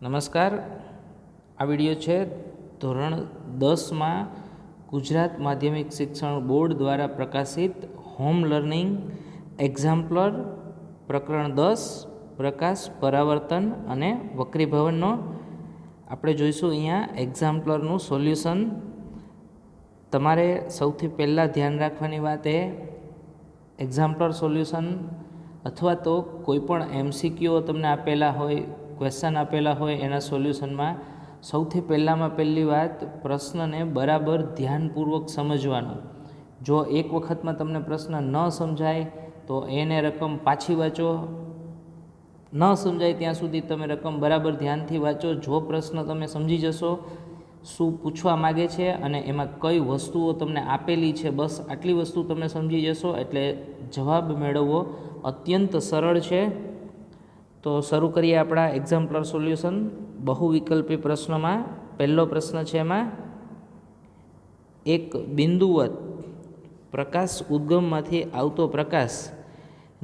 નમસ્કાર. આ વિડીયો છે ધોરણ 10માં ગુજરાત માધ્યમિક શિક્ષણ બોર્ડ દ્વારા પ્રકાશિત હોમ લર્નિંગ એક્ઝામ્પલર પ્રકરણ 10 પ્રકાશ પરાવર્તન અને વક્રીભવનનો આપણે જોઈશું. અહીંયા એક્ઝામ્પલરનું સોલ્યુશન. તમારે સૌથી પહેલાં ધ્યાન રાખવાની વાત એ એક્ઝામ્પલર સોલ્યુશન અથવા તો કોઈપણ MCQ તમને આપેલા હોય, ક્વેશ્ચન આપેલા હોય, એના સોલ્યુશનમાં સૌથી પહેલી વાત પ્રશ્નને બરાબર ધ્યાનપૂર્વક સમજવાનો. જો એક વખતમાં તમને પ્રશ્ન ન સમજાય તો એને રકમ પાછી વાંચો. ન સમજાય ત્યાં સુધી તમે રકમ બરાબર ધ્યાનથી વાંચો. જો પ્રશ્ન તમે સમજી જશો શું પૂછવા માગે છે અને એમાં કઈ વસ્તુઓ તમને આપેલી છે, બસ આટલી વસ્તુ તમે સમજી જશો એટલે જવાબ મેળવવો અત્યંત સરળ છે. તો શરૂ કરીએ આપણા એક્ઝામ્પલર સોલ્યુશન. બહુવિકલ્પી પ્રશ્નમાં પહેલો પ્રશ્ન છે, એમાં એક બિંદુવત પ્રકાશ ઉદ્ગમમાંથી આવતો પ્રકાશ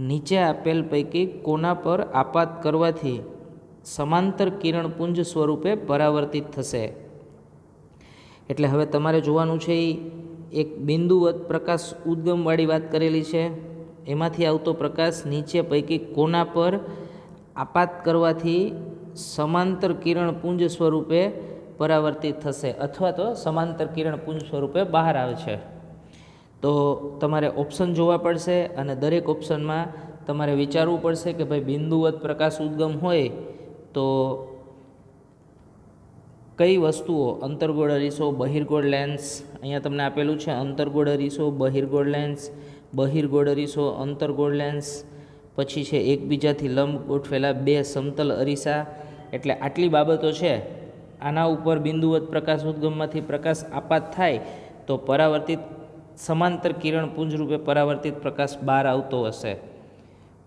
નીચે આપેલ પૈકી કોના પર આપાત કરવાથી સમાંતર કિરણપુંજ સ્વરૂપે પરાવર્તિત થશે. એટલે હવે તમારે જોવાનું છે એક બિંદુવત પ્રકાશ ઉદ્ગમવાળી વાત કરેલી છે, એમાંથી આવતો પ્રકાશ નીચે પૈકી કોના પર આપાત કરવાથી સમાંતર કિરણપુંજ સ્વરૂપે પરાવર્તિત થશે અથવા તો સમાંતર કિરણપુંજ સ્વરૂપે બહાર આવે છે. તો તમારે ઓપ્શન જોવા પડશે અને દરેક ઓપ્શનમાં તમારે વિચારવું પડશે કે ભાઈ બિંદુવત પ્રકાશ ઉદ્ગમ હોય તો કઈ વસ્તુઓ, અંતર્ગોળ અરીસો, બહિર્ગોળ લેન્સ, અહીંયા તમને આપેલું છે અંતર્ગોળ અરીસો, બહિર્ગોળ લેન્સ, બહિર્ગોળ અરીસો, અંતર્ગોળ લેન્સ, પછી છે એકબીજાથી લંબ ગોઠવેલા બે સમતલ અરીસા. એટલે આટલી બાબતો છે. આના ઉપર બિંદુવત પ્રકાશ ઉદ્ગમમાંથી પ્રકાશ આપાત થાય તો પરાવર્તિત સમાંતર કિરણપુંજ રૂપે પરાવર્તિત પ્રકાશ બહાર આવતો હશે.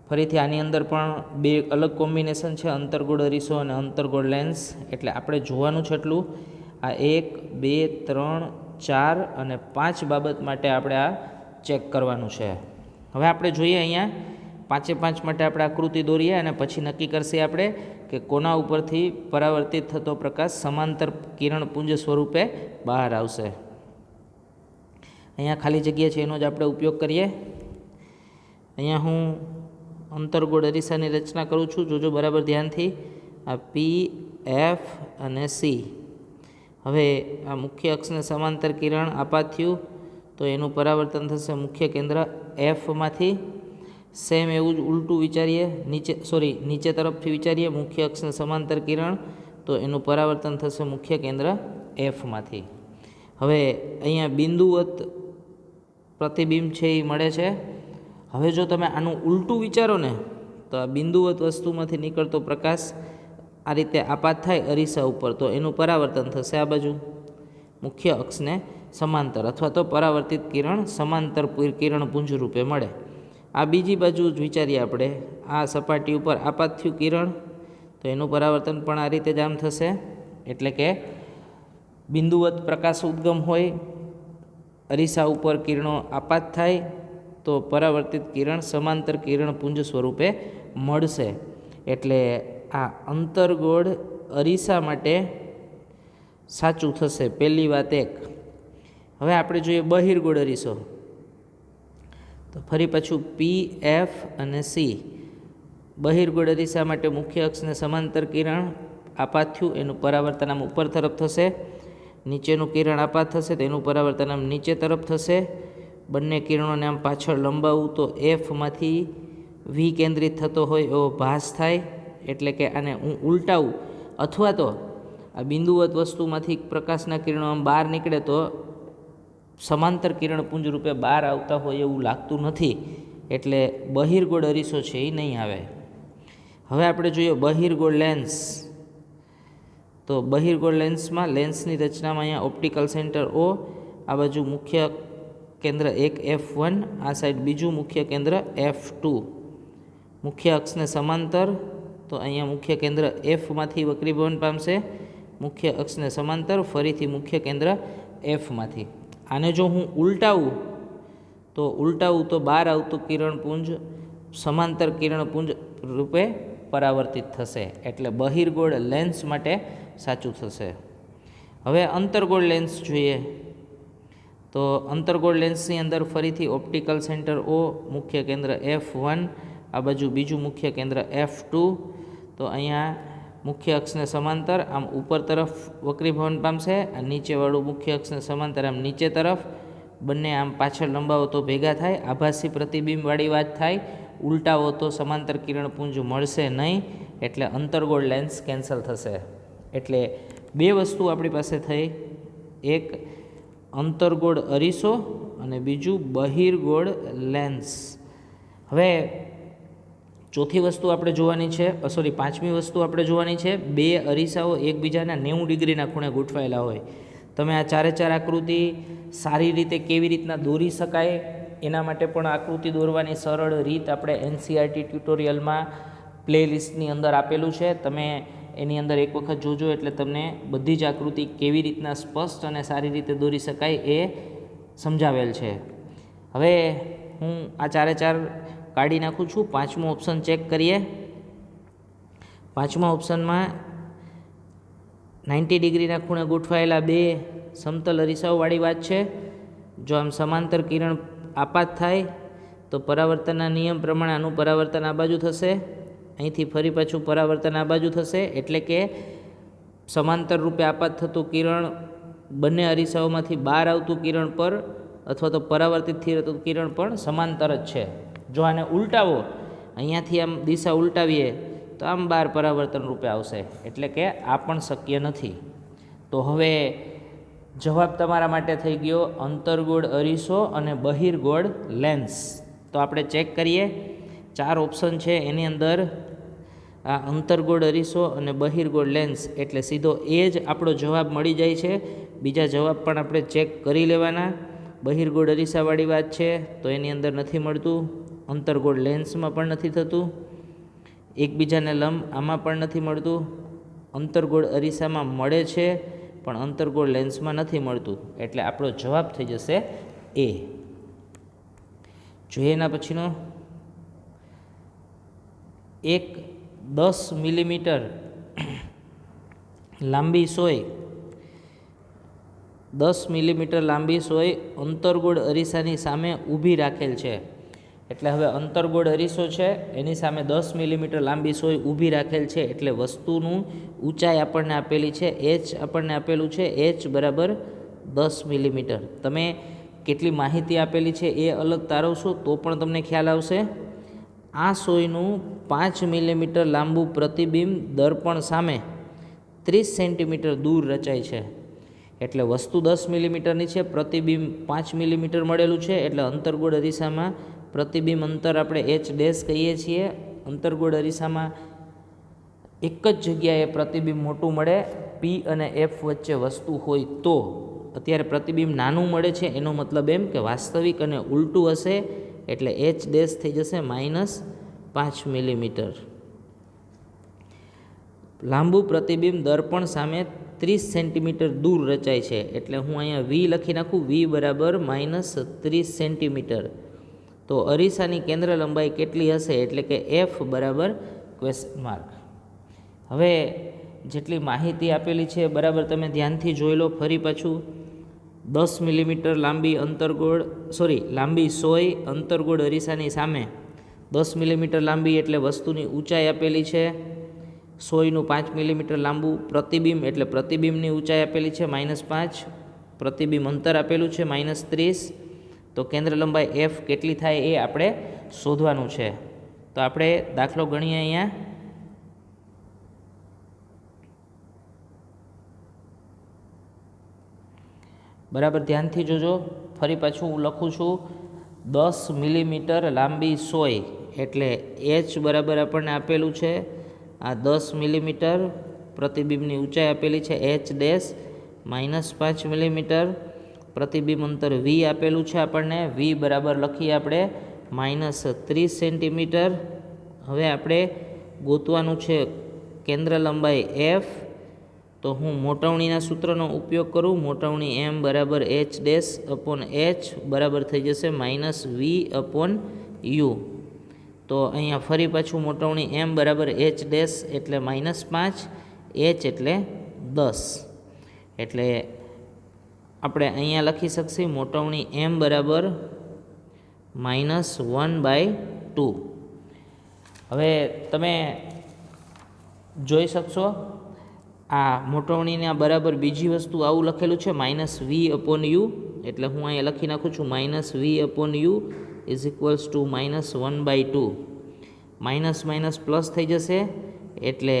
ફરીથી આની અંદર પણ બે અલગ કોમ્બિનેશન છે, અંતર્ગોળ અરીસો અને અંતર્ગોળ લેન્સ. એટલે આપણે જોવાનું છે એટલું આ 1, 2, 3, 4 અને 5 બાબત માટે આપણે આ ચેક કરવાનું છે. હવે આપણે જોઈએ અહીંયા 5 માટે આપણે આકૃતિ દોરીએ અને પછી નક્કી કરશે આપણે કે કોના ઉપરથી પરાવર્તિત થતો પ્રકાશ સમાંતર કિરણપુંજ સ્વરૂપે બહાર આવશે. અહીંયા ખાલી જગ્યા છે એનો જ આપણે ઉપયોગ કરીએ. અહીંયા હું અંતર્ગોળ અરીસાની રચના કરું છું, જોજો બરાબર ધ્યાનથી. આ P, F અને C. હવે આ મુખ્ય અક્ષને સમાંતર કિરણ આપાત થયું તો એનું પરાવર્તન થશે મુખ્ય કેન્દ્ર Fમાંથી. સેમ એવું જ ઉલટું વિચારીએ, નીચે તરફથી વિચારીએ, મુખ્ય અક્ષને સમાંતર કિરણ તો એનું પરાવર્તન થશે મુખ્ય કેન્દ્ર Fમાંથી. હવે અહીંયા બિંદુવત પ્રતિબિંબ છે એ મળે છે. હવે જો તમે આનું ઉલટું વિચારો ને તો આ બિંદુવત વસ્તુમાંથી નીકળતો પ્રકાશ આ રીતે આપાત થાય અરીસા ઉપર તો એનું પરાવર્તન થશે આ બાજુ મુખ્ય અક્ષને સમાંતર અથવા તો પરાવર્તિત કિરણ સમાંતર કિરણપુંજ રૂપે મળે. આ બીજી બાજુ જ વિચારીએ આપણે, આ સપાટી ઉપર આપાત થયું કિરણ તો એનું પરાવર્તન પણ આ રીતે જ આમ થશે. એટલે કે બિંદુવત પ્રકાશ ઉદ્ગમ હોય, અરીસા ઉપર કિરણો આપાત થાય તો પરાવર્તિત કિરણ સમાંતર કિરણપુંજ સ્વરૂપે મળશે. એટલે આ અંતર્ગોળ અરીસા માટે સાચું થશે પહેલી વાત એક. હવે આપણે જોઈએ બહિર્ગોળ અરીસો. તો ફરી પાછું P, F અને C. બહિર્ગોળ અરીસા માટે મુખ્ય અક્ષને સમાંતર કિરણ આપાત થયું એનું પરાવર્તન આમ ઉપર તરફ થશે, નીચેનું કિરણ આપાત થશે તો એનું પરાવર્તન આમ નીચે તરફ થશે. બંને કિરણોને આમ પાછળ લંબાવું તો Fમાંથી V કેન્દ્રિત થતો હોય એવો ભાસ થાય. એટલે કે આને હું ઉલટાવું અથવા તો આ બિંદુવત વસ્તુમાંથી પ્રકાશના કિરણો આમ બહાર નીકળે તો સમાંતર કિરણપુંજ રૂપે બહાર આવતા હોય એવું લાગતું નથી. એટલે બહિર્ગોળ અરીસો છે એ નહીં આવે. હવે આપણે જોઈએ બહિર્ગોળ લેન્સ. તો બહિર્ગોળ લેન્સમાં લેન્સની રચનામાં અહીંયા ઓપ્ટિકલ સેન્ટર O, આ બાજુ મુખ્ય કેન્દ્ર એક F1, આ સાઈડ બીજું મુખ્ય કેન્દ્ર F2. મુખ્ય અક્ષને સમાંતર તો અહીંયા મુખ્ય કેન્દ્ર Fમાંથી વક્રીભવન પામશે, મુખ્ય અક્ષને સમાંતર ફરીથી મુખ્ય કેન્દ્ર Fમાંથી. આને જો હું ઉલટાવું તો બહાર આવતું કિરણપુંજ સમાંતર કિરણપુંજ રૂપે પરાવર્તિત થશે, એટલે બહિર્ગોળ લેન્સ માટે સાચું થશે. હવે અંતર્ગોળ લેન્સ જોઈએ. તો અંતર્ગોળ લેન્સની અંદર ફરીથી ઓપ્ટિકલ સેન્ટર O, મુખ્ય કેન્દ્ર F1, આ બાજુ બીજું મુખ્ય કેન્દ્ર F2. તો અહીંયા મુખ્ય અક્ષને સમાંતર આમ ઉપર તરફ વક્રીભવન પામશે, આ નીચેવાળું મુખ્ય અક્ષને સમાંતર આમ નીચે તરફ, બંને આમ પાછળ લંબાવો તો ભેગા થાય, આભાસી પ્રતિબિંબવાળી વાત થાય. ઉલટાવો તો સમાંતર કિરણપુંજ મળશે નહીં, એટલે અંતર્ગોળ લેન્સ કેન્સલ થશે. એટલે બે વસ્તુ આપણી પાસે થઈ, એક અંતર્ગોળ અરીસો અને બીજું બહિર્ગોળ લેન્સ. હવે ચોથી વસ્તુ આપણે જોવાની છે, પાંચમી વસ્તુ આપણે જોવાની છે, બે અરીસાઓ એકબીજાના 90 ડિગ્રીના ખૂણે ગોઠવાયેલા હોય. તમે આ ચારે ચાર આકૃતિ સારી રીતે કેવી રીતના દોરી શકાય એના માટે પણ આકૃતિ દોરવાની સરળ રીત આપણે NCERT ટ્યુટોરિયલમાં પ્લેલિસ્ટની અંદર આપેલું છે. તમે એની અંદર એક વખત જોજો, એટલે તમને બધી જ આકૃતિ કેવી રીતના સ્પષ્ટ અને સારી રીતે દોરી શકાય એ સમજાવેલ છે. હવે હું આ ચારે ચાર કાઢી નાખું છું. પાંચમો ઓપ્શન ચેક કરીએ. પાંચમા ઓપ્શનમાં 90 ડિગ્રીના ખૂણે ગોઠવાયેલા બે સમતલ અરીસાઓવાળી વાત છે. જો આમ સમાંતર કિરણ આપાત થાય તો પરાવર્તનના નિયમ પ્રમાણે આનું પરાવર્તન આ બાજુ થશે, અહીંથી ફરી પાછું પરાવર્તન આ બાજુ થશે, એટલે કે સમાંતર રૂપે આપાત થતું કિરણ બંને અરીસાઓમાંથી બહાર આવતું કિરણ પર અથવા તો પરાવર્તિત થતું કિરણ પણ સમાંતર જ છે. જો આને ઉલટાવો, અહીંયાથી આમ દિશા ઉલટાવીએ તો આમ બહાર પરાવર્તન રૂપે આવશે, એટલે કે આ પણ શક્ય નથી. તો હવે જવાબ તમારા માટે થઈ ગયો અંતર્ગોળ અરીસો અને બહિર્ગોળ લેન્સ. તો આપણે ચેક કરીએ. ચાર ઓપ્શન છે, એની અંદર આ અંતર્ગોળ અરીસો અને બહિર્ગોળ લેન્સ એટલે સીધો એ જ આપણો જવાબ મળી જાય છે. બીજા જવાબ પણ આપણે ચેક કરી લેવાના. બહિર્ગોળ અરીસાવાળી વાત છે તો એની અંદર નથી મળતું, અંતર્ગોળ લેન્સમાં પણ નથી થતું, એકબીજાને લંબ આમાં પણ નથી મળતું, અંતર્ગોળ અરીસામાં મળે છે પણ અંતર્ગોળ લેન્સમાં નથી મળતું, એટલે આપણો જવાબ થઈ જશે એ. જોઈએ એના પછીનો, એક 10 મિલીમીટર લાંબી સોય 10 મિલીમીટર લાંબી સોય અંતર્ગોળ અરીસાની સામે ઊભી રાખેલ છે. એટલે હવે અંતર્ગોળ અરીસો છે, એની સામે 10 મિલીમીટર લાંબી સોય ઊભી રાખેલ છે, એટલે વસ્તુનું ઊંચાઈ આપણને આપેલી છે, h આપણને આપેલું છે, h બરાબર 10 મિલીમીટર. તમે કેટલી માહિતી આપેલી છે એ અલગ તારવશો તો પણ તમને ખ્યાલ આવશે. આ સોયનું 5 મિલીમીટર લાંબુ પ્રતિબિંબ દર્પણ સામે 30 સેન્ટીમીટર દૂર રચાય છે. એટલે વસ્તુ 10 મિલીમીટરની છે, પ્રતિબિંબ 5 મિલીમીટર મળેલું છે, એટલે અંતર્ગોળ અરીસામાં પ્રતિબિંબ અંતર આપણે h ડેશ કહીએ છીએ. અંતર્ગોળ અરીસામાં એક જ જગ્યાએ પ્રતિબિંબ મોટું મળે, P અને F વચ્ચે વસ્તુ હોય તો. અત્યારે પ્રતિબિંબ નાનું મળે છે, એનો મતલબ એમ કે વાસ્તવિક અને ઉલટું હશે, એટલે h ડેશ થઈ જશે -5 મિલીમીટર. લાંબુ પ્રતિબિંબ દર્પણ સામે 30 સેન્ટીમીટર દૂર રચાય છે, એટલે હું અહીંયા V લખી નાખું, V બરાબર -30 સેન્ટીમીટર. તો અરીસાની કેન્દ્ર લંબાઈ કેટલી હશે, એટલે કે F બરાબર ક્વેશ્ચન માર્ક. હવે જેટલી માહિતી આપેલી છે બરાબર તમે ધ્યાનથી જોઈ લો. ફરી પાછું 10 મિલીમીટર લાંબી સોય અંતર્ગોળ અરીસાની સામે 10 મિલીમીટર લાંબી એટલે વસ્તુની ઊંચાઈ આપેલી છે. સોયનું 5 મિલીમીટર લાંબુ પ્રતિબિંબ એટલે પ્રતિબિંબની ઊંચાઈ આપેલી છે -5, પ્રતિબિંબ અંતર આપેલું છે -30. તો કેન્દ્ર લંબાઈ F કેટલી થાય એ આપણે શોધવાનું છે. તો આપણે દાખલો ગણીએ. અહીંયા બરાબર ધ્યાનથી જોજો. ફરી પાછું હું લખું છું, 10 મિલીમીટર લાંબી સોય એટલે h બરાબર આપણને આપેલું છે આ 10 મિલીમીટર, પ્રતિબિંબની ઊંચાઈ આપેલી છે h ડેશ, -5 મિલીમીટર, પ્રતિબિંબ અંતર V આપેલું છે આપણને, V બરાબર લખીએ આપણે -30 સેન્ટીમીટર. હવે આપણે ગોતવાનું છે કેન્દ્ર લંબાઈ F. તો હું મોટવણીના સૂત્રનો ઉપયોગ કરું. મોટવણી M બરાબર h ડેશ અપોન h બરાબર થઈ જશે -V અપોન U. તો અહીંયા ફરી પાછું મોટવણી m બરાબર h ડેશ એટલે -5, h એટલે 10, એટલે આપણે અહીંયા લખી શકીએ મોટવણી m બરાબર -1/2. હવે તમે જોઈ શકશો આ મોટવણીના બરાબર બીજી વસ્તુ આવું લખેલું છે -v/u, એટલે હું અહીંયા લખી નાખું છું -v/u is equals two -1/2. Minus minus plus થઈ જશે એટલે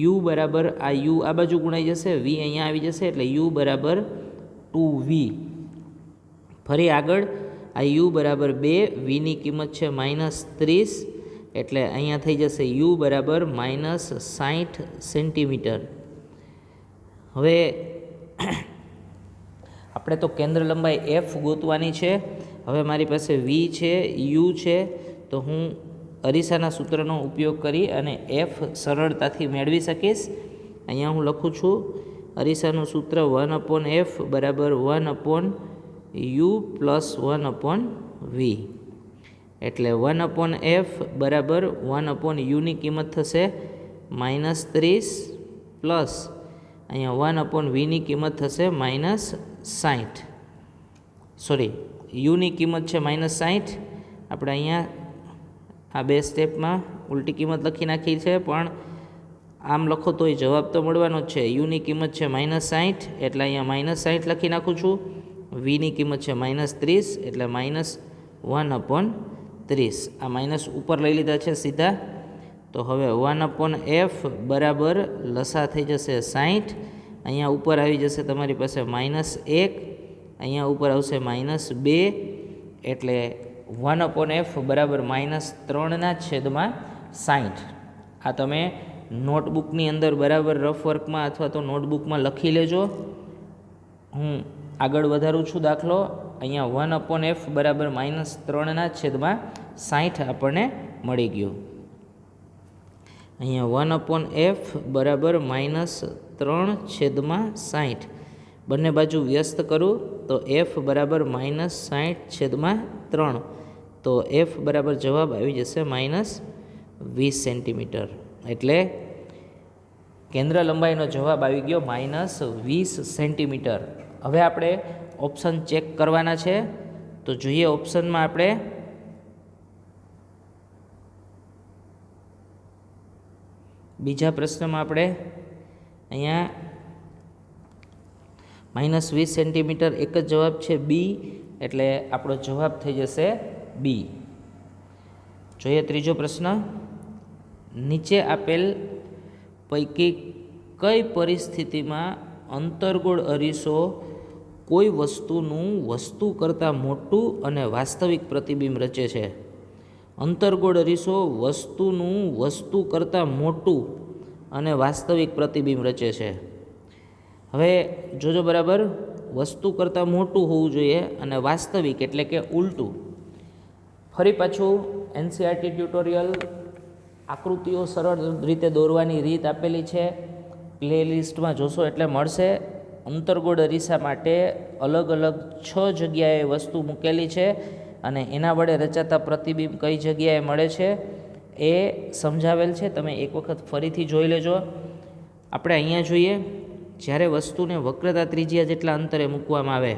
u બરાબર આ u આ બાજુ ગુણાઈ જશે, v અહીંયા આવી જશે એટલે u બરાબર 2v. ફરી આગળ આ u બરાબર 2, vની કિંમત છે -30, એટલે અહીંયા થઈ જશે u બરાબર -60 સેન્ટીમીટર. હવે આપણે તો કેન્દ્ર લંબાઈ f ગોતવાની છે. હવે મારી પાસે v છે, u છે, તો હું અરીસાના સૂત્રનો ઉપયોગ કરી અને f સરળતાથી મેળવી શકીશ. અહીંયા હું લખું છું અરીસાનું સૂત્ર 1/f બરાબર 1/u પ્લસ 1/v, એટલે 1/f બરાબર 1/uની કિંમત થશે -30 પ્લસ અહીંયા 1/vની કિંમત થશે -60. સોરી, યુની કિંમત છે -60. આપણે અહીંયા આ બે સ્ટેપમાં ઉલટી કિંમત લખી નાખી છે, પણ આમ લખો તોય જવાબ તો મળવાનો જ છે. યુની કિંમત છે -60, એટલે અહીંયા -60 લખી નાખું છું. વીની કિંમત છે -30, એટલે -1/30. આ માઇનસ ઉપર લઈ લીધા છે સીધા. તો હવે 1/f બરાબર લસા થઈ જશે 60. અહીંયા ઉપર આવી જશે તમારી પાસે -1, અહીંયા ઉપર આવશે -2, એટલે 1/f બરાબર -3/60. આ તમે નોટબુકની અંદર બરાબર રફ વર્કમાં અથવા તો નોટબુકમાં લખી લેજો. હું આગળ વધારું છું દાખલો. અહીંયા 1/f બરાબર -3/60 આપણને મળી ગયું. અહીંયા 1/f બરાબર -3/60. બંને બાજુ વ્યસ્ત કરું તો f બરાબર -60/3. તો f બરાબર જવાબ આવી જશે -20 સેન્ટીમીટર. એટલે કેન્દ્ર લંબાઈનો જવાબ આવી ગયો -20 સેન્ટીમીટર. હવે આપણે ઓપ્શન ચેક કરવાના છે. તો જોઈએ ઓપ્શનમાં આપણે બીજા પ્રશ્નમાં આપણે અહીંયા -20 સેન્ટીમીટર એક જ જવાબ છે બી, એટલે આપણો જવાબ થઈ જશે બી. જોઈએ ત્રીજો પ્રશ્ન. નીચે આપેલ પૈકી કઈ પરિસ્થિતિમાં અંતર્ગોળ અરીસો કોઈ વસ્તુનું વસ્તુ કરતાં મોટું અને વાસ્તવિક પ્રતિબિંબ રચે છે? અંતર્ગોળ અરીસો વસ્તુનું વસ્તુ કરતાં મોટું અને વાસ્તવિક પ્રતિબિંબ રચે છે. હવે જોજો બરાબર, વસ્તુ કરતાં મોટું હોવું જોઈએ અને વાસ્તવિક એટલે કે ઉલટું. ફરી પાછું એનસીઆરટી ટ્યુટોરિયલ આકૃતિઓ સરળ રીતે દોરવાની રીત આપેલી છે, પ્લેલિસ્ટમાં જોશો એટલે મળશે. અંતર્ગોળ અરીસા માટે અલગ અલગ 6 જગ્યાએ વસ્તુ મૂકેલી છે અને એના વડે રચાતા પ્રતિબિંબ કઈ જગ્યાએ મળે છે એ સમજાવેલ છે. તમે એક વખત ફરીથી જોઈ લેજો. આપણે અહીંયા જોઈએ, જ્યારે વસ્તુને વક્રતા ત્રિજ્યા જેટલા અંતરે મૂકવામાં આવે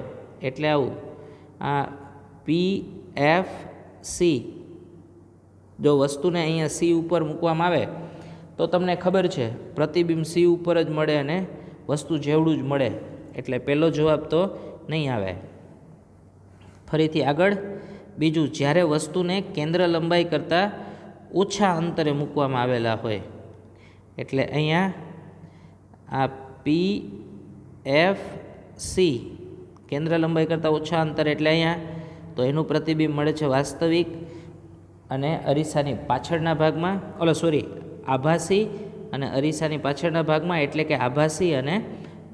એટલે આવું આ PFC, જો વસ્તુને અહીંયા C ઉપર મૂકવામાં આવે તો તમને ખબર છે પ્રતિબિંબ C ઉપર જ મળે અને વસ્તુ જેવડું જ મળે, એટલે પહેલો જવાબ તો નહીં આવે. ફરીથી આગળ બીજું, જ્યારે વસ્તુને કેન્દ્ર લંબાઈ કરતાં ઓછા અંતરે મૂકવામાં આવેલા હોય, એટલે અહીંયા આ PFC કેન્દ્ર લંબાઈ કરતાં ઓછા અંતર, એટલે અહીંયા તો એનું પ્રતિબિંબ મળે છે વાસ્તવિક અને અરીસાની પાછળના ભાગમાં, આભાસી અને અરીસાની પાછળના ભાગમાં, એટલે કે આભાસી અને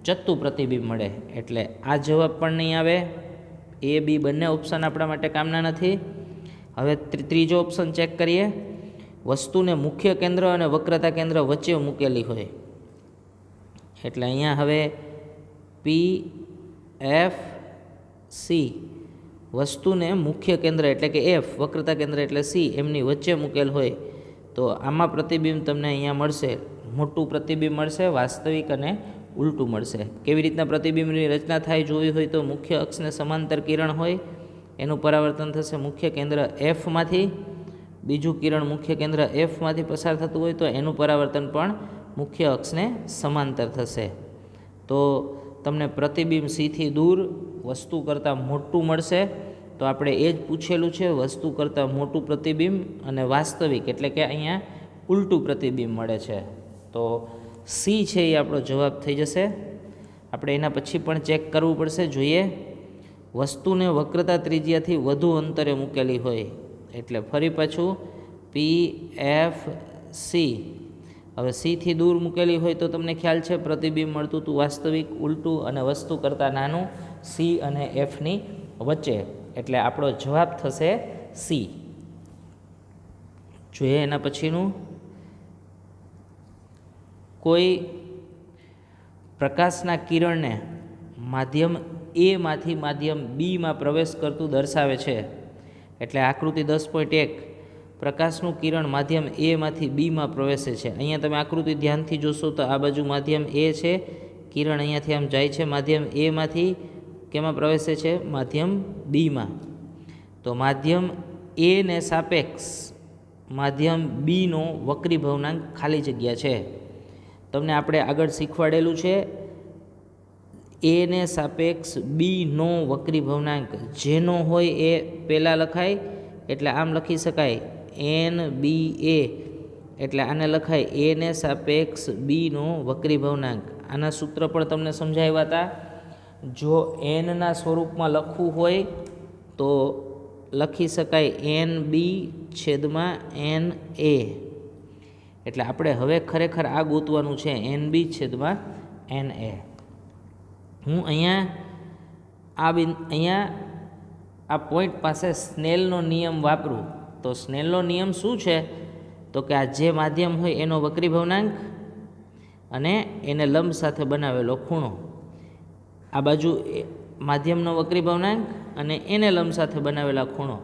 ચત્તુ પ્રતિબિંબ મળે. એટલે આ જવાબ પણ નહીં આવે. એ બી બંને ઓપ્શન આપણા માટે કામના નથી. હવે ત્રીજો ઓપ્શન ચેક કરીએ. વસ્તુને મુખ્ય કેન્દ્ર અને વક્રતા કેન્દ્ર વચ્ચે મૂકેલી હોય, એટલે અહીંયા હવે PFC વસ્તુને મુખ્ય કેન્દ્ર એટલે કે એફ, વક્રતા કેન્દ્ર એટલે સી એમની વચ્ચે મૂકેલ હોય તો આમાં પ્રતિબિંબ તમને અહીંયા મળશે, મોટું પ્રતિબિંબ મળશે, વાસ્તવિક અને ઉલટું મળશે. કેવી રીતના પ્રતિબિંબની રચના થાય જોવી હોય તો મુખ્ય અક્ષને સમાંતર કિરણ હોય એનું પરાવર્તન થશે મુખ્ય કેન્દ્ર એફમાંથી, બીજું કિરણ મુખ્ય કેન્દ્ર એફમાંથી પસાર થતું હોય તો એનું પરાવર્તન પણ મુખ્ય અક્ષને સમાંતર થશે. તો તમને પ્રતિબિંબ સીથી દૂર વસ્તુ કરતાં મોટું મળશે. તો આપણે એ જ પૂછેલું છે, વસ્તુ કરતાં મોટું પ્રતિબિંબ અને વાસ્તવિક એટલે કે અહીંયા ઉલટું પ્રતિબિંબ મળે છે. તો સી છે એ આપણો જવાબ થઈ જશે. આપણે એના પછી પણ ચેક કરવું પડશે. જોઈએ, વસ્તુને વક્રતા ત્રિજ્યાથી વધુ અંતરે મૂકેલી હોય એટલે ફરી પાછું પી એફ સી. હવે સીથી દૂર મૂકેલી હોય તો તમને ખ્યાલ છે પ્રતિબિંબ મળતું હતું વાસ્તવિક, ઉલટું અને વસ્તુ કરતાં નાનું સી અને એફની વચ્ચે, એટલે આપણો જવાબ થશે સી. જોઈએ એના પછીનું, કોઈ પ્રકાશના કિરણને માધ્યમ એમાંથી માધ્યમ બીમાં પ્રવેશ કરતું દર્શાવે છે. એટલે આકૃતિ 10.1 પ્રકાશનું કિરણ માધ્યમ એમાંથી બીમાં પ્રવેશે છે. અહીંયા તમે આકૃતિ ધ્યાનથી જોશો તો આ બાજુ માધ્યમ એ છે, કિરણ અહીંયાથી આમ જાય છે માધ્યમ એમાંથી કેમાં પ્રવેશે છે? માધ્યમ બીમાં. તો માધ્યમ એને સાપેક્ષ માધ્યમ બીનો વક્રી ભવનાંક ખાલી જગ્યા છે. તમને આપણે આગળ શીખવાડેલું છે એને સાપેક્ષ બીનો વક્રી ભવનાંક જેનો હોય એ પહેલાં લખાય, એટલે આમ લખી શકાય એન બી એ, એટલે આને લખાય એને સાપેક્ષ બીનો વક્રી ભવનાંક. આના સૂત્ર પણ તમને સમજાવ્યા હતા. જો એનના સ્વરૂપમાં લખવું હોય તો લખી શકાય એન બી છેદમાં એન એ. એટલે આપણે હવે ખરેખર આ ગોતવાનું છે એન બી છેદમાં એન એ. હું અહીંયા આ પોઈન્ટ પાસે સ્નેલનો નિયમ વાપરું તો સ્નેલનો નિયમ શું છે? તો કે આ જે માધ્યમ હોય એનો વક્રી ભવનાંક અને એને લંબ સાથે બનાવેલો ખૂણો, આ બાજુ માધ્યમનો વક્રી ભવનાંક અને એને લંબ સાથે બનાવેલા ખૂણો,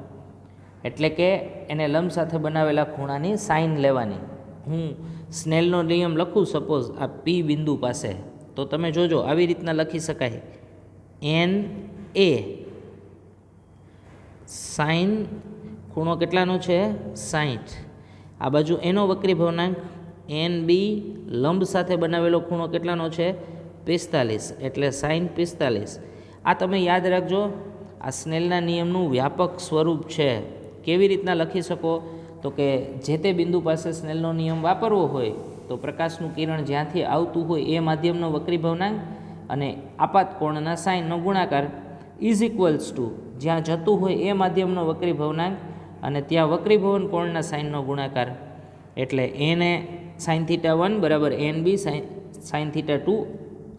એટલે કે એને લંબ સાથે બનાવેલા ખૂણાની સાઇન લેવાની. હું સ્નેલનો નિયમ લખું સપોઝ આ પી બિંદુ પાસે, તો તમે જોજો આવી રીતના લખી શકાય એન એ સાઇન ખૂણો કેટલાનો છે? 60. આ બાજુ એનો વક્રી ભવનાંક એન બી લંબ સાથે બનાવેલો ખૂણો કેટલાનો છે? 45, એટલે સાઇન 45. આ તમે યાદ રાખજો, આ સ્નેલના નિયમનું વ્યાપક સ્વરૂપ છે. કેવી રીતના લખી શકો? તો કે જે તે બિંદુ પાસે સ્નેલનો નિયમ વાપરવો હોય તો પ્રકાશનું કિરણ જ્યાંથી આવતું હોય એ માધ્યમનો વક્રી ભવનાંક અને આપાત કોણના સાઇનનો ગુણાકાર ઇઝ ઇક્વલ્સ ટુ જ્યાં જતું હોય એ માધ્યમનો વક્રી ભવનાંક અને ત્યાં વક્રીભવન કોણના સાઇનનો ગુણાકાર. એટલે એને સાઇન થીટા 1 બરાબર એન બી સાઇન થીટા 2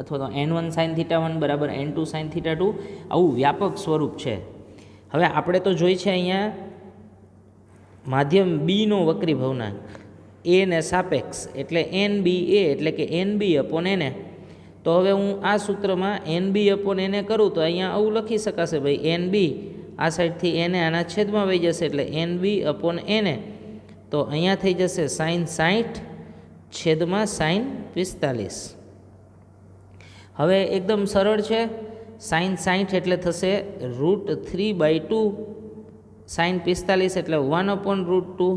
અથવા તો n1 સાઇન થીટા 1 બરાબર n2 સાઇન થીટા 2. આવું વ્યાપક સ્વરૂપ છે. હવે આપણે તો જોઈ છે અહીંયા માધ્યમ બીનો વક્રી ભવનાંક એને સાપેક્ષ એટલે એન બી એ એટલે કે એન બી અપોન એને. તો હવે હું આ સૂત્રમાં એન બી અપોન એને કરું તો અહીંયા આવું લખી શકાશે ભાઈ એન બી આ સાઈડથી એને આના છેદમાં વહી જશે એટલે એન બી અપોન એને. તો અહીંયા થઈ જશે સાઇન 60 છેદમાં સાઇન 45. હવે એકદમ સરળ છે. સાઇન 60 એટલે થશે √3/2 સાઇન 45 એટલે 1/√2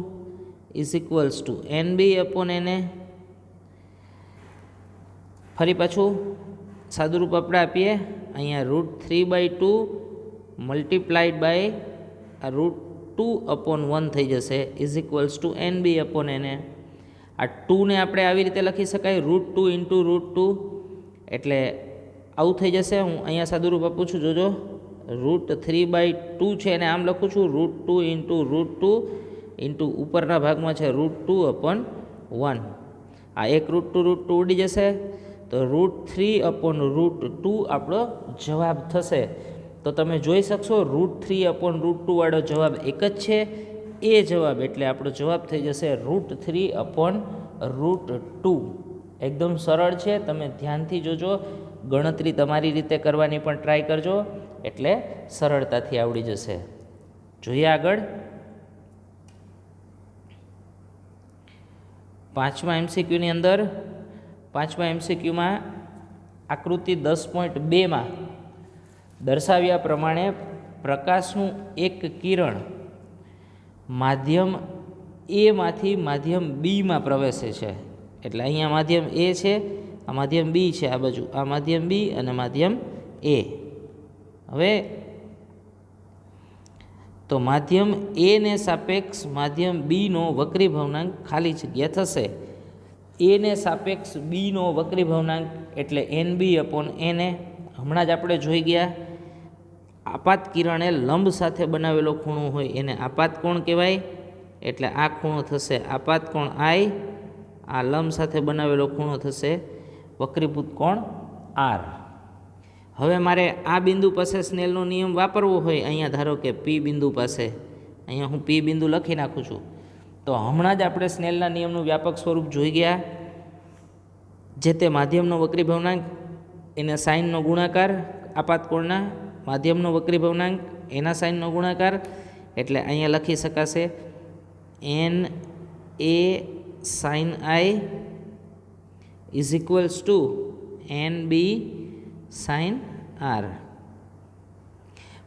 is equals to N B upon એને. ફરી પાછું સાદુરૂપ આપણે આપીએ. અહીંયા √3/2 મલ્ટીપ્લાઈડ બાય આ √2/1 થઈ જશે is equals to N B upon એને. આ 2ને આપણે આવી રીતે લખી શકાય √2 ઇન્ટુ √2, એટલે આવું થઈ જશે. હું અહીંયા સાદુરૂપ આપું છું, જોજો √3/2 છે એને આમ લખું છું √2 ઇન્ટુ √2 ઇન્ટુ ઉપરના ભાગમાં છે √2/1. આ એક √2 ઉડી જશે તો √3/√2 આપણો જવાબ થશે. તો તમે જોઈ શકશો √3/√2 વાળો જવાબ એક જ છે એ જવાબ, એટલે આપણો જવાબ થઈ જશે √3/√2. એકદમ સરળ છે. તમે ધ્યાનથી જોજો, ગણતરી તમારી રીતે કરવાની પણ ટ્રાય કરજો. એટલે સરળતાથી આવડી જશે. જોઈએ આગળ. પાંચમા એમસીક્યુની અંદર પાંચમા એમસીક્યુમાં આકૃતિ 10.2માં દર્શાવ્યા પ્રમાણે પ્રકાશનું એક કિરણ માધ્યમ એમાંથી માધ્યમ બીમાં પ્રવેશે છે. એટલે અહીંયા માધ્યમ એ છે, આ માધ્યમ બી છે, આ બાજુ આ માધ્યમ બી અને માધ્યમ એ. હવે તો માધ્યમ એ ને સાપેક્ષ માધ્યમ બીનો વક્રી ભવનાંક ખાલી જગ્યા થશે. એ ને સાપેક્ષ બીનો વક્રી ભવનાંક એટલે NB/NA. હમણાં જ આપણે જોઈ ગયા, આપાત કિરણે લંબ સાથે બનાવેલો ખૂણો હોય એને આપાત કોણ કહેવાય. એટલે આ ખૂણો થશે આપાત કોણ I, આ લંબ સાથે બનાવેલો ખૂણો થશે વક્રીભૂત કોણ R. હવે મારે આ બિંદુ પાસે સ્નેલનો નિયમ વાપરવો હોય, અહીંયા ધારો કે P બિંદુ પાસે, અહીંયા હું P બિંદુ લખી નાખું છું. તો હમણાં જ આપણે સ્નેલના નિયમનું વ્યાપક સ્વરૂપ જોઈ ગયા. જે તે માધ્યમનો વક્રી ભવનાંક એને સાઇનનો ગુણાકાર, આપાત કોણના માધ્યમનો વક્રી ભવનાંક એના સાઇનનો ગુણાકાર. એટલે અહીંયા લખી શકાશે NA sin I is equals two NB sin R.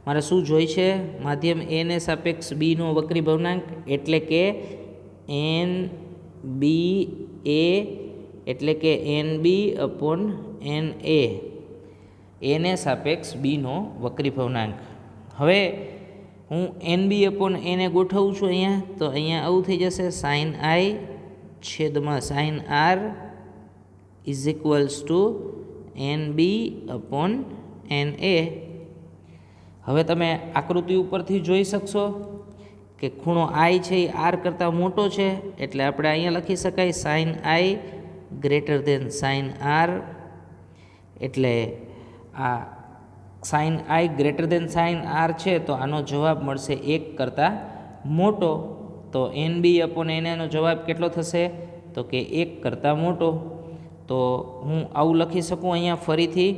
મારે શું જોઈ છે? માધ્યમ એ ને સાપેક્ષ બીનો વક્રી ભવનાંક એટલે કે NBA એટલે કે NB/NA, એને સાપેક્ષ બીનો વક્રી ભવનાંક. હવે હું NB/NA ગોઠવું છું અહીંયા, તો અહીંયા આવું થઈ જશે sin I છેદમાં sin R is equals two NB/NA. હવે તમે આકૃતિ ઉપરથી જોઈ શકશો કે ખૂણો I છે એ R કરતાં મોટો છે. એટલે આપણે અહીંયા લખી શકાય sin I greater than sin R. એટલે આ sin I greater than sin R છે, તો આનો જવાબ મળશે 1 કરતાં મોટો. તો NB/NA નો જવાબ કેટલો થશે? તો કે 1 કરતાં મોટો. તો હું આવું લખી શકું અહીંયા ફરીથી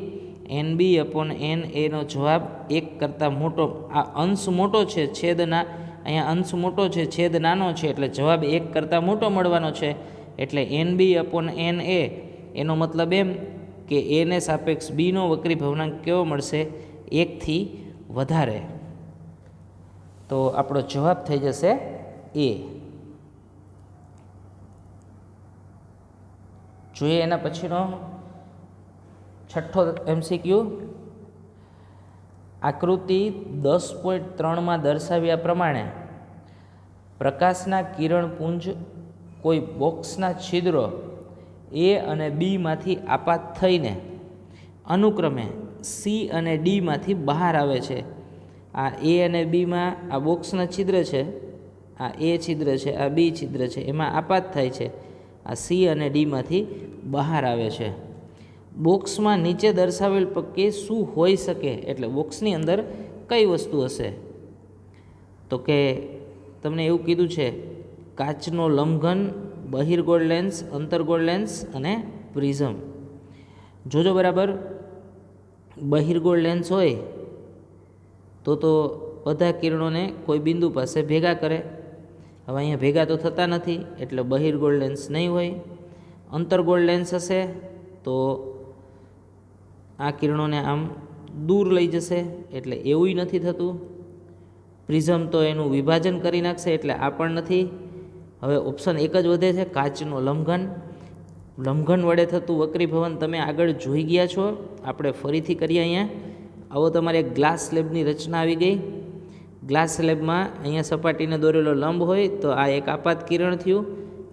NB/NA નો જવાબ 1 કરતાં મોટો. આ અંશ મોટો છે, છેદના અહીંયા અંશ મોટો છે, છેદ નાનો છે, એટલે જવાબ 1 કરતાં મોટો મળવાનો છે. એટલે NB/NA એનો મતલબ એમ કે એ ને સાપેક્ષ બીનો વક્રી ભવનાંક કેવો મળશે? 1 થી વધારે. તો આપણો જવાબ થઈ જશે A. જોઈએ એના પછીનો છઠ્ઠો MCQ. આકૃતિ 10.3માં દર્શાવ્યા પ્રમાણે પ્રકાશના કિરણપુંજ કોઈ બોક્સના છિદ્રો A અને B માંથી આપાત થઈને અનુક્રમે C અને D માંથી બહાર આવે છે. આ A અને Bમાં આ બોક્સના છિદ્ર છે, આ A છિદ્ર છે, આ B છિદ્ર છે, એમાં આપાત થાય છે. આ C અને D માંથી બહાર આવે છે. બોક્સમાં નીચે દર્શાવેલ પૈકી શું હોઈ શકે? એટલે બોક્સની અંદર કઈ વસ્તુ હશે? તો કે તમને એવું કીધું છે કાચનો લંબઘન, બહિર્ગોળ લેન્સ, અંતર્ગોળ લેન્સ અને પ્રિઝમ. જોજો બરાબર, બહિર્ગોળ લેન્સ હોય તો બધા કિરણોને કોઈ બિંદુ પાસે ભેગા કરે. હવે અહીંયા ભેગા તો થતા નથી, એટલે બહિર્ગોળ લેન્સ નહીં હોય. અંતર્ગોળ લેન્સ હશે તો આ કિરણોને આમ દૂર લઈ જશે, એટલે એવું નથી થતું. પ્રિઝમ તો એનું વિભાજન કરી નાખશે, એટલે આ પણ નથી. હવે ઓપ્શન એક જ વધે છે, કાચનો લંબઘન. લંબઘન વડે થતું વક્રીભવન તમે આગળ જોઈ ગયા છો, આપણે ફરીથી કરીએ. અહીંયા આવો તમારે ગ્લાસ સ્લેબની રચના આવી ગઈ. ગ્લાસ સ્લેબમાં અહીંયા સપાટીને દોરેલો લંબ હોય તો આ એક આપાત કિરણ થયું.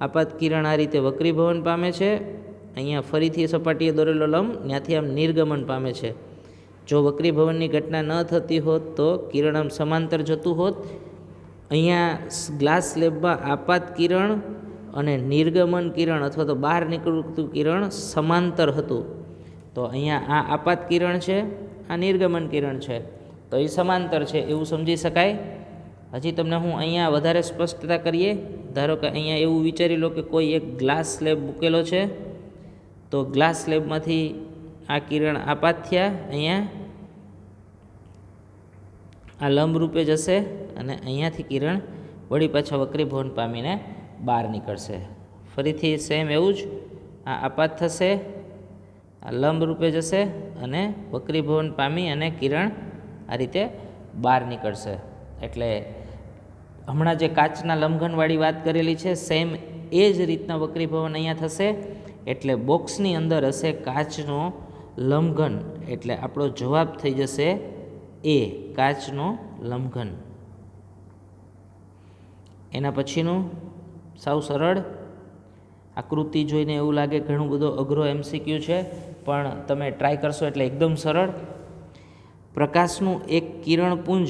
આપાત કિરણ આ રીતે વક્રીભવન પામે છે. અહીંયા ફરીથી સપાટીએ દોરેલો લંબ ત્યાંથી આમ નિર્ગમન પામે છે. જો વક્રીભવનની ઘટના ન થતી હોત તો કિરણ આમ સમાંતર જતું હોત. અહીંયા ગ્લાસ સ્લેબમાં આપાત કિરણ અને નિર્ગમન કિરણ અથવા તો બહાર નીકળતું કિરણ સમાંતર હતું. તો અહીંયા આ આપાત કિરણ છે, આ નિર્ગમન કિરણ છે, તો એ સમાંતર છે એવું સમજી શકાય. હજી તમને હું અહીંયા વધારે સ્પષ્ટતા કરીએ. ધારો કે અહીંયા એવું વિચારી લો કે કોઈ એક ગ્લાસ સ્લેબ મૂકેલો છે, તો ગ્લાસ સ્લેબમાંથી આ કિરણ આપાત થયા અહીંયા આ લંબ રૂપે જશે અને અહીંયાથી કિરણ વળી પાછા વક્રીભવન પામીને બહાર નીકળશે. ફરીથી સેમ એવું જ આ આપાત થશે, આ લંબ રૂપે જશે અને વક્રીભવન પામી અને કિરણ આ રીતે બહાર નીકળશે. એટલે હમણાં જે કાચના લંબઘનવાળી વાત કરેલી છે સેમ એ જ રીતના વક્રીભવન અહીંયા થશે. એટલે બોક્સની અંદર હશે કાચનો લંબઘન, એટલે આપણો જવાબ થઈ જશે એ, કાચનો લંબઘન. એના પછીનું સાવ સરળ આકૃતિ જોઈને એવું લાગે ઘણું બધો અઘરો MCQ છે, પણ તમે ટ્રાય કરશો એટલે એકદમ સરળ. પ્રકાશનું એક કિરણપુંજ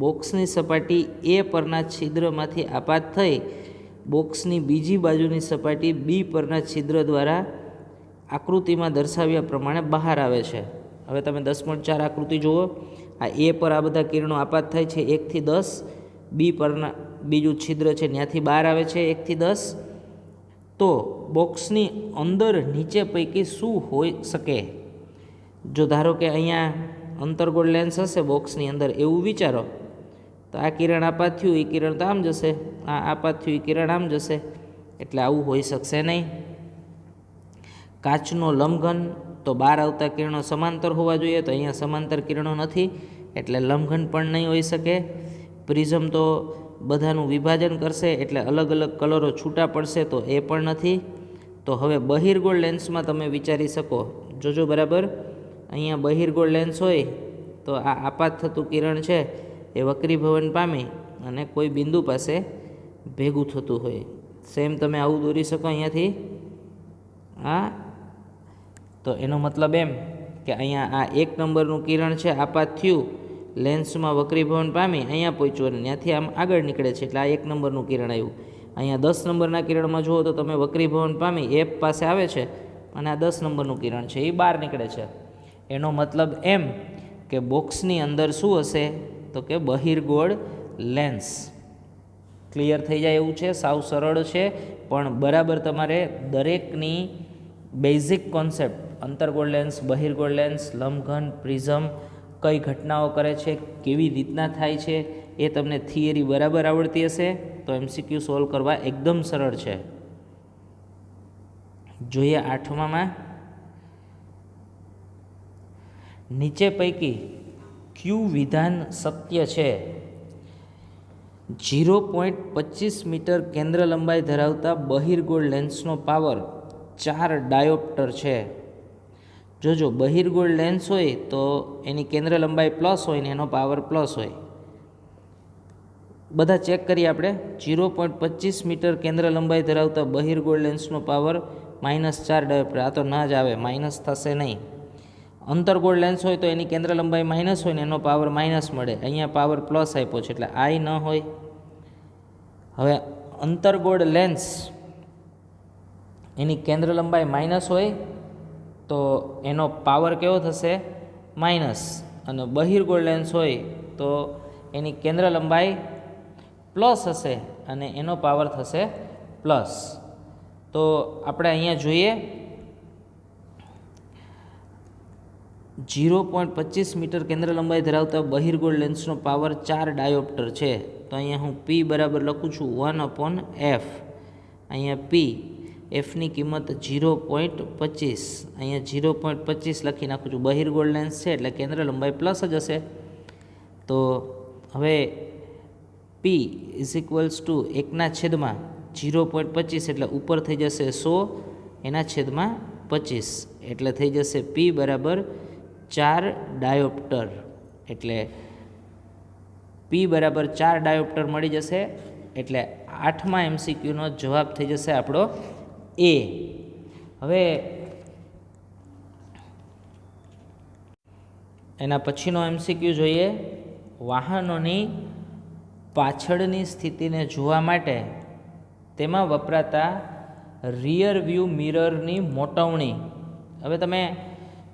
બોક્સની સપાટી એ પરના છિદ્રમાંથી આપાત થઈ બોક્સની બીજી બાજુની સપાટી બી પરના છિદ્ર દ્વારા આકૃતિમાં દર્શાવ્યા પ્રમાણે બહાર આવે છે. હવે તમે 10.4 આકૃતિ જુઓ. આ એ પર આ બધા કિરણો આપાત થાય છે 1 થી 10, બી પરના બીજું છિદ્ર છે ત્યાંથી બહાર આવે છે 1 થી 10. તો બોક્સની અંદર નીચે પૈકી શું હોઈ શકે? જો ધારો કે અહીંયા અંતર્ગોળ લેન્સ હશે બોક્સની અંદર એવું વિચારો, તો આ કિરણ આપાત થયું, એ કિરણ તો આમ જશે, આ આપાત થયું, એ કિરણ આમ જશે, એટલે આવું હોઈ શકશે નહીં. કાચનો લંબઘન તો બહાર આવતા કિરણો સમાંતર હોવા જોઈએ, તો અહીંયા સમાંતર કિરણો નથી એટલે લંબઘન પણ નહીં હોઈ શકે. પ્રિઝમ તો બધાનું વિભાજન કરશે એટલે અલગ અલગ કલરો છૂટા પડશે, તો એ પણ નથી. તો હવે બહિર્ગોળ લેન્સમાં તમે વિચારી શકો, જોજો બરાબર, અહીંયા બહિર્ગોળ લેન્સ હોય તો આ આપાત થતું કિરણ છે એ વક્રીભવન પામી અને કોઈ બિંદુ પાસે ભેગું થતું હોય. સેમ તમે આવું દોરી શકો અહીંયાથી આ. તો એનો મતલબ એમ કે અહીંયા આ 1 નંબરનું કિરણ છે આપાત થયું, લેન્સમાં વક્રીભવન પામી અહીંયા પહોંચ્યું અને ત્યાંથી આમ આગળ નીકળે છે, એટલે આ 1 નંબરનું કિરણ આવ્યું. અહીંયા 10 નંબરના કિરણમાં જુઓ તો તમે વક્રીભવન પામી એફ પાસે આવે છે અને આ 10 નંબરનું કિરણ છે એ બહાર નીકળે છે. એનો મતલબ એમ કે બોક્સની અંદર શું હશે? તો કે બહિર્ગોળ લેન્સ. ક્લિયર થઈ જાય એવું છે, સાવ સરળ છે, પણ બરાબર તમારે દરેકની બેઝિક કોન્સેપ્ટ, અંતર્ગોળ લેન્સ, બહિર્ગોળ લેન્સ, લંબઘન, પ્રિઝમ, કઈ ઘટનાઓ કરે છે, કેવી રીતના થાય છે, એ તમને થિયરી બરાબર આવડતી હશે તો MCQ સોલ્વ કરવા એકદમ સરળ છે. જોઈએ 8માં, નીચે પૈકી ક્યુ વિધાન સત્ય છે? 0.25 મીટર કેન્દ્ર લંબાઈ ધરાવતા બહિર્ગોળ લેન્સનો પાવર 4 ડાયોપ્ટર છે. જોજો બહિર્ગોળ લેન્સ હોય તો એની કેન્દ્ર લંબાઈ પ્લસ હોય ને એનો પાવર પ્લસ હોય. બધા ચેક કરીએ આપણે. 0.25 મીટર કેન્દ્ર લંબાઈ ધરાવતા બહિર્ગોળ લેન્સનો પાવર -4 ડાયોપ્ટર. આ તો ના જ આવે, માઇનસ થશે નહીં. અંતર્ગોળ લેન્સ હોય તો એની કેન્દ્ર લંબાઈ માઇનસ હોય ને એનો પાવર માઇનસ મળે, અહીંયા પાવર પ્લસ આપ્યો છે એટલે આઈ ન હોય. હવે અંતર્ગોળ લેન્સ એની કેન્દ્ર લંબાઈ માઇનસ હોય તો એનો પાવર કેવો થશે? માઇનસ. અને બહિર્ગોળ લેન્સ હોય તો એની કેન્દ્ર લંબાઈ પ્લસ હશે અને એનો પાવર થશે પ્લસ. તો આપણે અહીંયા જોઈએ 0.25 મીટર કેન્દ્ર લંબાઈ ધરાવતા બહિર્ગોળ લેન્સનો પાવર 4 ડાયોપ્ટર છે. તો અહીંયા હું P બરાબર લખું છું 1/f. અહીંયા P, એફની કિંમત 0.25, અહીંયા 0.25 લખી નાખું છું. બહિર્ગોળ લેન્સ છે એટલે કેન્દ્ર લંબાઈ પ્લસ જ હશે. તો હવે P = 1/0.25 એટલે ઉપર થઈ જશે 100/25 એટલે થઈ જશે P બરાબર 4 ડાયોપ્ટર. એટલે P બરાબર 4 ડાયોપ્ટર મળી જશે. એટલે 8મા MCQનો જવાબ થઈ જશે આપણો A. હવે એના પછીનો MCQ જોઈએ. વાહનોની પાછળની સ્થિતિને જોવા માટે તેમાં વપરાતા રિયર વ્યૂ મિરરની મોટવણી. હવે તમે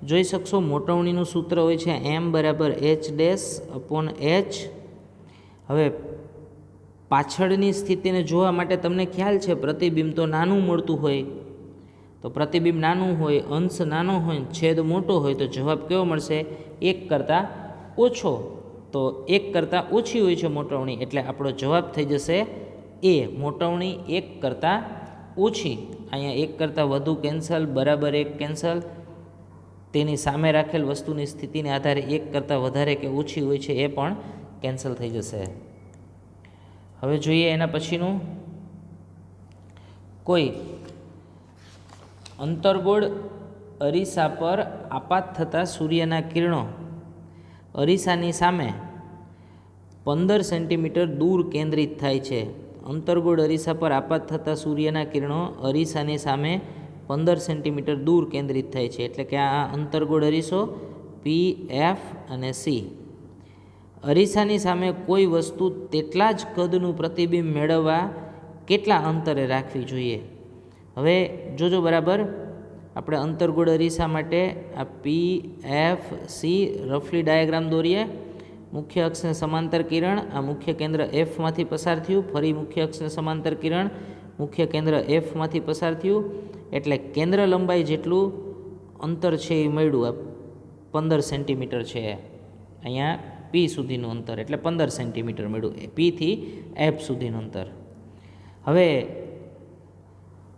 જોઈ શકશો મોટવણીનું સૂત્ર હોય છે M = H'/H. હવે પાછળની સ્થિતિને જોવા માટે તમને ખ્યાલ છે પ્રતિબિંબ તો નાનું મળતું હોય, તો પ્રતિબિંબ નાનું હોય, અંશ નાનો હોય, છેદ મોટો હોય, તો જવાબ કેવો મળશે? 1 કરતાં ઓછો. તો 1 કરતાં ઓછી હોય છે મોટવણી, એટલે આપણો જવાબ થઈ જશે એ, મોટવણી 1 કરતાં ઓછી. અહીંયા 1 કરતાં વધુ કેન્સલ, બરાબર 1 કેન્સલ. તેની સામે રાખેલ વસ્તુની સ્થિતિને આધારે 1 કરતાં વધારે કે ઓછી હોય છે એ પણ કેન્સલ થઈ જશે. હવે જોઈએ એના પછીનું, કોઈ અંતર્ગોળ અરીસા પર આપાત થતા સૂર્યના કિરણો અરીસાની સામે 15 સેન્ટીમીટર દૂર કેન્દ્રિત થાય છે. અંતર્ગોળ અરીસા પર આપાત થતા સૂર્યના કિરણો અરીસાની સામે 15 સેન્ટીમીટર દૂર કેન્દ્રિત થાય છે. એટલે કે આ અંતર્ગોળ અરીસો પી, એફ અને સી. અરીસાની સામે કોઈ વસ્તુ તેટલા જ કદનું પ્રતિબિંબ મેળવવા કેટલા અંતરે રાખવી જોઈએ? હવે જોજો બરાબર, આપણે અંતર્ગોળ અરીસા માટે આ પી, એફ, સી રફલી ડાયાગ્રામ દોરીએ. મુખ્ય અક્ષને સમાંતર કિરણ આ મુખ્ય કેન્દ્ર એફમાંથી પસાર થયું, ફરી મુખ્ય અક્ષને સમાંતર કિરણ મુખ્ય કેન્દ્ર એફમાંથી પસાર થયું, એટલે કેન્દ્ર લંબાઈ જેટલું અંતર છે એ મળ્યું, આ 15 સેન્ટીમીટર છે. અહીંયા પી સુધીનું અંતર એટલે 15 સેન્ટીમીટર મળ્યું, પીથી એફ સુધીનું અંતર. હવે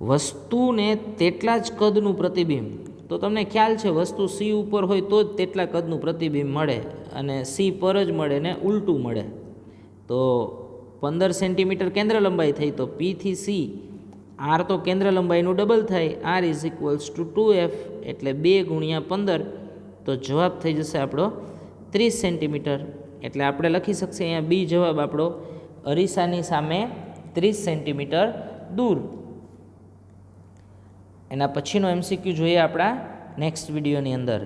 વસ્તુને તેટલા જ કદનું પ્રતિબિંબ, તો તમને ખ્યાલ છે વસ્તુ સી ઉપર હોય તો જ તેટલા કદનું પ્રતિબિંબ મળે, અને સી પર જ મળે ને ઉલટું મળે. તો 15 સેન્ટીમીટર કેન્દ્ર લંબાઈ થઈ, તો પીથી સી, આર તો કેન્દ્ર લંબાઈનું ડબલ થાય, R is equals to 2F, એટલે 2 ગુણ્યા 15, તો જવાબ થઈ જશે આપણો 30 સેન્ટીમીટર. એટલે આપણે લખી શકીએ અહીંયા બી જવાબ આપણો અરીસાની સામે 30 સેન્ટીમીટર દૂર. એના પછીનો MCQ જોઈએ આપણા નેક્સ્ટ વિડીયોની અંદર.